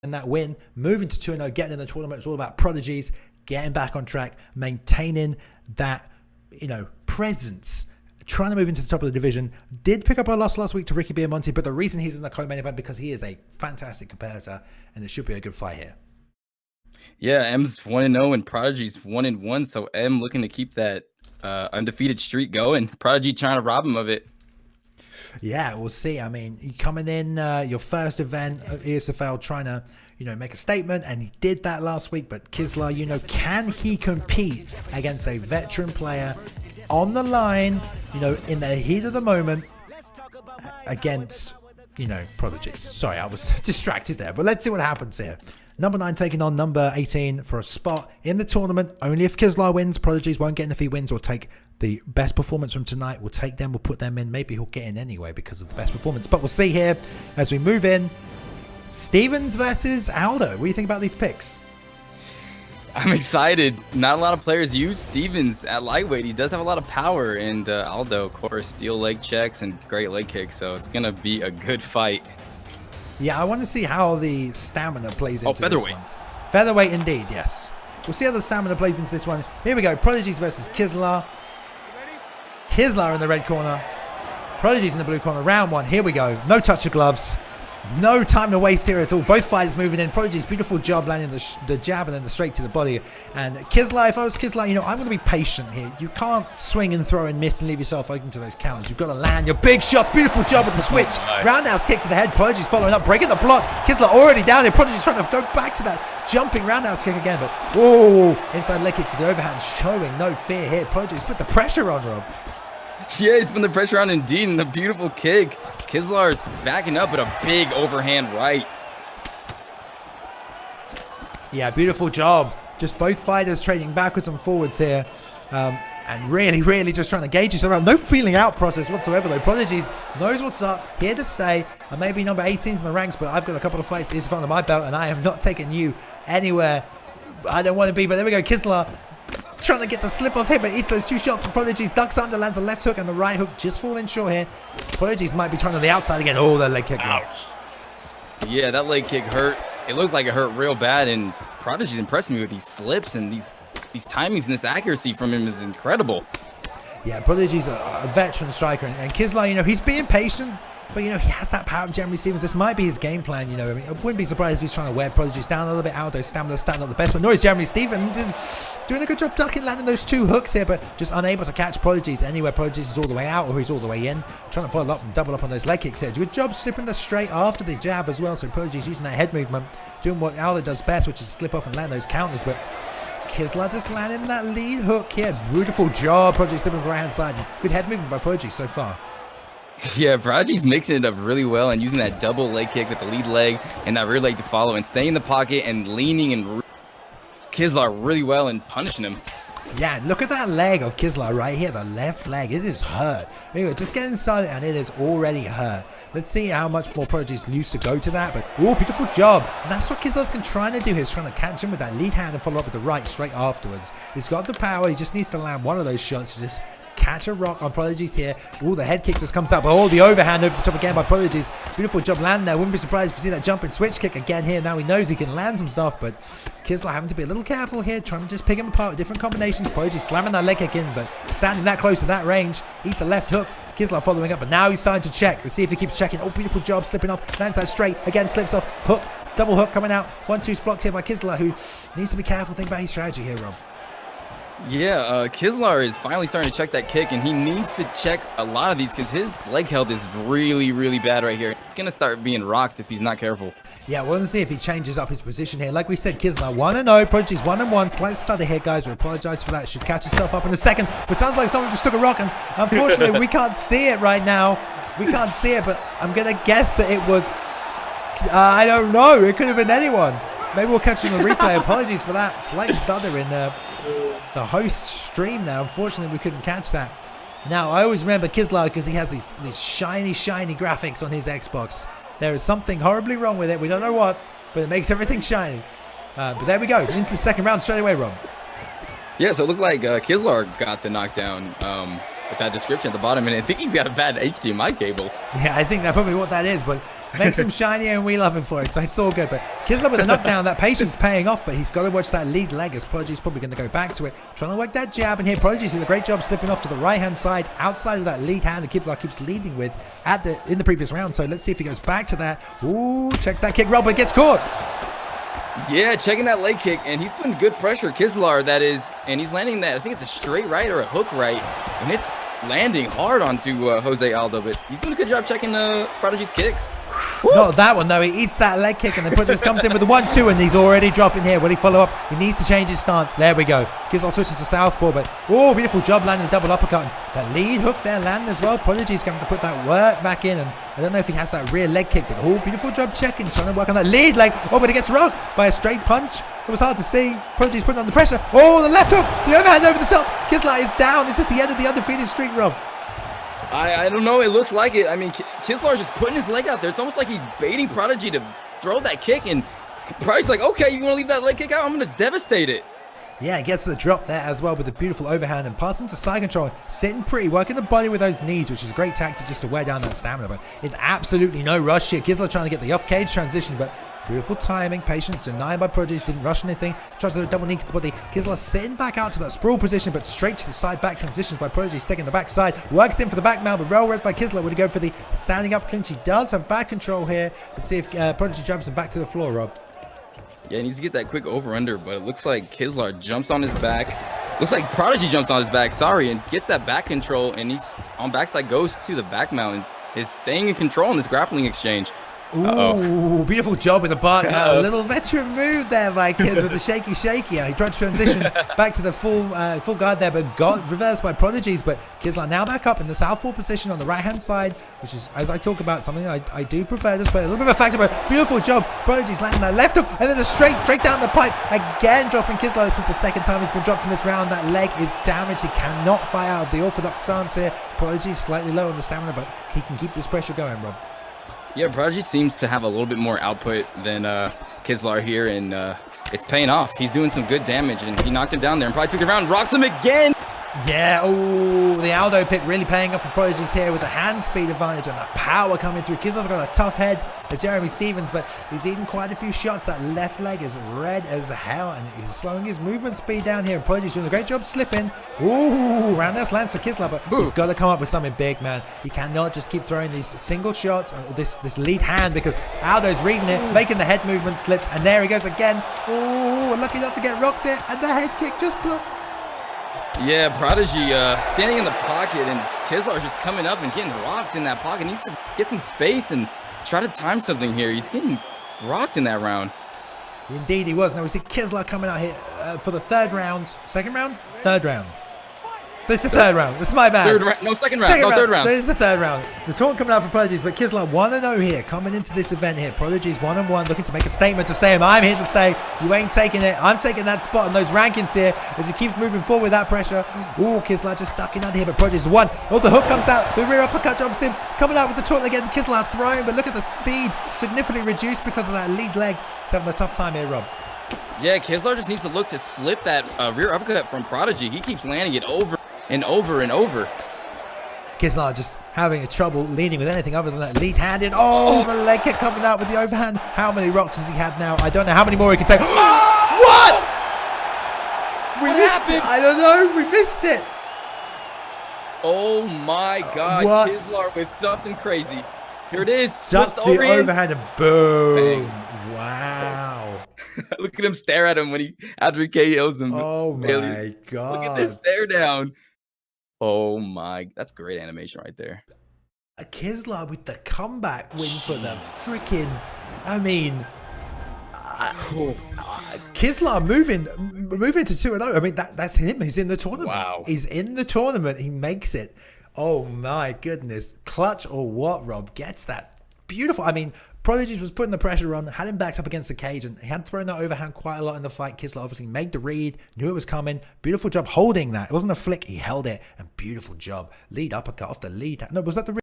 that win, moving to 2-0, getting in the tournament. It's all about Prodigys, getting back on track, maintaining that, presence, trying to move into the top of the division. Did pick up a loss last week to Ricky Biamonte, but the reason he's in the co-main event because he is a fantastic competitor, and it should be a good fight here. Yeah, M's 1-0 and Prodigys 1-1, so M looking to keep that undefeated streak going. Prodigy trying to rob him of it. Yeah, we'll see. I mean, you coming in your first event at ESFL, trying to, make a statement, and he did that last week. But Kislar, can he compete against a veteran player on the line, in the heat of the moment against, Prodigys? Sorry, I was distracted there, but let's see what happens here. Number 9 taking on number 18 for a spot in the tournament. Only if Kislar wins. Prodigys won't get in if he wins. We'll take the best performance from tonight. We'll take them. We'll put them in. Maybe he'll get in anyway because of the best performance. But we'll see here as we move in. Stevens versus Aldo. What do you think about these picks? I'm excited. Not a lot of players use Stevens at lightweight. He does have a lot of power. And Aldo, of course, steel leg checks and great leg kicks. So it's going to be a good fight. Yeah, I want to see how the stamina plays into featherweight. this one. Featherweight indeed, yes. We'll see how the stamina plays into this one. Here we go. Prodigys versus Kislar. Kislar in the red corner. Prodigys in the blue corner. Round 1. Here we go. No touch of gloves. No time to waste here at all. Both fighters moving in. Prodigys, beautiful job landing the jab and then the straight to the body. And Kislar, if I was Kislar, I'm going to be patient here. You can't swing and throw and miss and leave yourself open to those counters. You've got to land your big shots. Beautiful job with the switch. Roundhouse kick to the head. Prodigys following up, breaking the block. Kislar already down here. Prodigys trying to go back to that jumping roundhouse kick again. But, inside leg kick to the overhand, showing no fear here. Prodigys put the pressure on, Rob. Yeah, he's putting the pressure on indeed, and the beautiful kick. Kislar's backing up with a big overhand right. Yeah, beautiful job. Just both fighters trading backwards and forwards here. And really just trying to gauge each other. No feeling out process whatsoever, though. Prodigys knows what's up, here to stay. And maybe number 18's in the ranks, but I've got a couple of fights in front of my belt, and I am not taking you anywhere I don't want to be. But there we go, Kislar. Trying to get the slip off here, but eats those 2 shots from Prodigys. Ducks under, lands a left hook and the right hook just falling short here. Prodigys might be trying to the outside again. Oh, that leg kick. Ouch. Yeah, that leg kick hurt. It looked like it hurt real bad, and Prodigys impressed me with these slips and these timings, and this accuracy from him is incredible. Yeah, Prodigys a veteran striker, and Kislar, he's being patient. But, he has that power of Jeremy Stevens. This might be his game plan, I mean, I wouldn't be surprised if he's trying to wear Prodigys down a little bit. Aldo's stamina's starting not the best, but noise Jeremy Stevens is doing a good job ducking, landing those 2 hooks here, but just unable to catch Prodigys anywhere. Prodigys is all the way out or he's all the way in. Trying to follow up and double up on those leg kicks here. Good job slipping the straight after the jab as well. So Prodigys using that head movement, doing what Aldo does best, which is slip off and land those counters. But Kislar just landing that lead hook here. Beautiful job. Prodigys slipping to the right hand side. Good head movement by Prodigys so far. Yeah, Prodigys mixing it up really well and using that double leg kick with the lead leg and that rear leg to follow and staying in the pocket and leaning and Kislar really well and punishing him. Yeah, look at that leg of Kislar right here, the left leg. It is hurt. Anyway, just getting started and it is already hurt. Let's see how much more Prodigys used to go to that. But, beautiful job. And that's what Kislar's trying to do here. He's trying to catch him with that lead hand and follow up with the right straight afterwards. He's got the power. He just needs to land one of those shots to just catch a rock on Prodigys here. The head kick just comes out, but the overhand over the top again by Prodigys. Beautiful job landing there. Wouldn't be surprised if we see that jumping switch kick again here. Now he knows he can land some stuff, but Kislar having to be a little careful here, trying to just pick him apart with different combinations. Prodigys slamming that leg kick in, but standing that close to that range. Eats a left hook. Kislar following up, but now he's starting to check. Let's see if he keeps checking. Beautiful job slipping off. Lands that straight. Again, slips off. Hook. Double hook coming out. 1-2 blocked here by Kislar, who needs to be careful. Think about his strategy here, Rob. Yeah, Kislar is finally starting to check that kick, and he needs to check a lot of these because his leg health is really bad right here. It's going to start being rocked if he's not careful. Yeah, we're going to see if he changes up his position here. Like we said, Kislar 1-0, Prodigys 1-1. Slight stutter here, guys. We apologize for that. Should catch himself up in a second. But sounds like someone just took a rock, and unfortunately, we can't see it right now. We can't see it, but I'm going to guess that it was... I don't know. It could have been anyone. Maybe we'll catch it on the replay. Apologies for that. Slight stutter in the host stream now. Unfortunately, we couldn't catch that. Now, I always remember Kislar because he has these shiny graphics on his Xbox. There is something horribly wrong with it. We don't know what, but it makes everything shiny. But there we go. Into the second round straight away, Rob. Yeah, so it looked like Kislar got the knockdown with that description at the bottom, and I think he's got a bad HDMI cable. Yeah, I think that's probably what that is. But Makes him shinier and we love him for it, so it's all good. But Kisler with a knockdown, that patience paying off, but he's got to watch that lead leg as Prodigys probably going to go back to it. Trying to work that jab, and here Prodigys did a great job slipping off to the right-hand side, outside of that lead hand that Kisler keeps leading with in the previous round. So let's see if he goes back to that. Ooh, checks that kick, Robert gets caught. Yeah, checking that leg kick, and he's putting good pressure, Kislar, that is, and he's landing that, I think it's a straight right or a hook right, and it's landing hard onto Jose Aldo, but he's doing a good job checking Prodigys kicks. Not that one though, he eats that leg kick and then Prodigys comes in with the 1-2 and he's already dropping here. Will he follow up? He needs to change his stance. There we go. Kislar switches to southpaw, but beautiful job landing the double uppercut. The lead hook there landing as well. Prodigys going to put that work back in, and I don't know if he has that rear leg kick, but beautiful job checking, trying to work on that lead leg. But he gets rocked by a straight punch. It was hard to see. Prodigys putting on the pressure. The left hook, the overhand over the top. Kislar is down. Is this the end of the undefeated streak, Rob? I don't know. It looks like it. I mean, Kislar's just putting his leg out there. It's almost like he's baiting Prodigy to throw that kick, and Prodigy's like, okay, you want to leave that leg kick out? I'm going to devastate it. Yeah, he gets the drop there as well with the beautiful overhand and passing to side control, sitting pretty, working the body with those knees, which is a great tactic just to wear down that stamina. But it's absolutely no rush here. Kislar trying to get the off-cage transition, but beautiful timing, patience, denied by Prodigys, didn't rush anything, tries to do a double knee to the body. Kislar sitting back out to that sprawl position, but straight to the side back transitions by Prodigys, taking the backside, works in for the back mount, but well read by Kislar. Would he go for the standing up clinch? He does have back control here. Let's see if Prodigy jumps him back to the floor, Rob. Yeah, he needs to get that quick over-under, but it looks like Kislar jumps on his back. Looks like Prodigy jumps on his back, and gets that back control, and he's on backside, goes to the back mount, and is staying in control in this grappling exchange. Ooh, beautiful job with the bar. A little veteran move there by Kiz with the shaky. He tried to transition back to the full guard there, but got reversed by Prodigys. But Kislar now back up in the southpaw position on the right-hand side, which is, as I talk about, something I do prefer, just play a little bit of a factor, but beautiful job. Prodigys landing that left hook, and then the straight down the pipe. Again, dropping Kislar. This is the second time he's been dropped in this round. That leg is damaged. He cannot fight out of the orthodox stance here. Prodigys slightly low on the stamina, but he can keep this pressure going, Rob. Yeah, Prodigy seems to have a little bit more output than Kislar here, and it's paying off. He's doing some good damage, and he knocked him down there and probably took the round. Rocks him again. Yeah, the Aldo pick really paying off for Prodigys here with the hand speed advantage and the power coming through. Kislar's got a tough head as Jeremy Stevens, but he's eating quite a few shots. That left leg is red as hell, and he's slowing his movement speed down here. And Prodigy's doing a great job slipping. Roundhouse lands for Kislar, but he's got to come up with something big, man. He cannot just keep throwing these single shots, this lead hand, because Aldo's reading it, making the head movement slips, and there he goes again. Lucky not to get rocked here, and the head kick just blocked. Yeah, Prodigy standing in the pocket, and Kislar's just coming up and getting rocked in that pocket. He needs to get some space and try to time something here. He's getting rocked in that round. Indeed he was. Now we see Kislar coming out here for the third round. Second round? Third round. This is the third round. This is my bad. Second round. Third round. This is the third round. The taunt coming out for Prodigys, but Kislar 1-0 here, coming into this event here. Prodigys 1-1, looking to make a statement to say, I'm here to stay. You ain't taking it. I'm taking that spot in those rankings here as he keeps moving forward with that pressure. Kislar just sucking out here, but Prodigys won. The hook comes out. The rear uppercut drops him. Coming out with the taunt again. Kislar throwing, but look at the speed. Significantly reduced because of that lead leg. He's having a tough time here, Rob. Yeah, Kislar just needs to look to slip that rear uppercut from Prodigy. He keeps landing it over and over and over. Kislar just having a trouble leading with anything other than that lead hand in. The leg kick coming out with the overhand. How many rocks has he had now? I don't know how many more he can take. What? We missed it. I don't know. We missed it. Oh my God. What? Kislar with something crazy. Here it is. Just the overhand and boom. Bang. Wow. Look at him stare at him after he KOs him. Oh my God. Look at this stare down. Oh my, that's great animation right there. A Kislar with the comeback win for the freaking, I mean, Kislar moving to 2-0. I mean, that's him. He's in the tournament. Wow. He's in the tournament. He makes it. Oh my goodness. Clutch or what, Rob? Gets that. Beautiful. I mean, Prodigys was putting the pressure on, had him backed up against the cage, and he had thrown that overhand quite a lot in the fight. Kislar obviously made the read, knew it was coming. Beautiful job holding that. It wasn't a flick. He held it, and beautiful job. Lead uppercut off the lead. No, was that the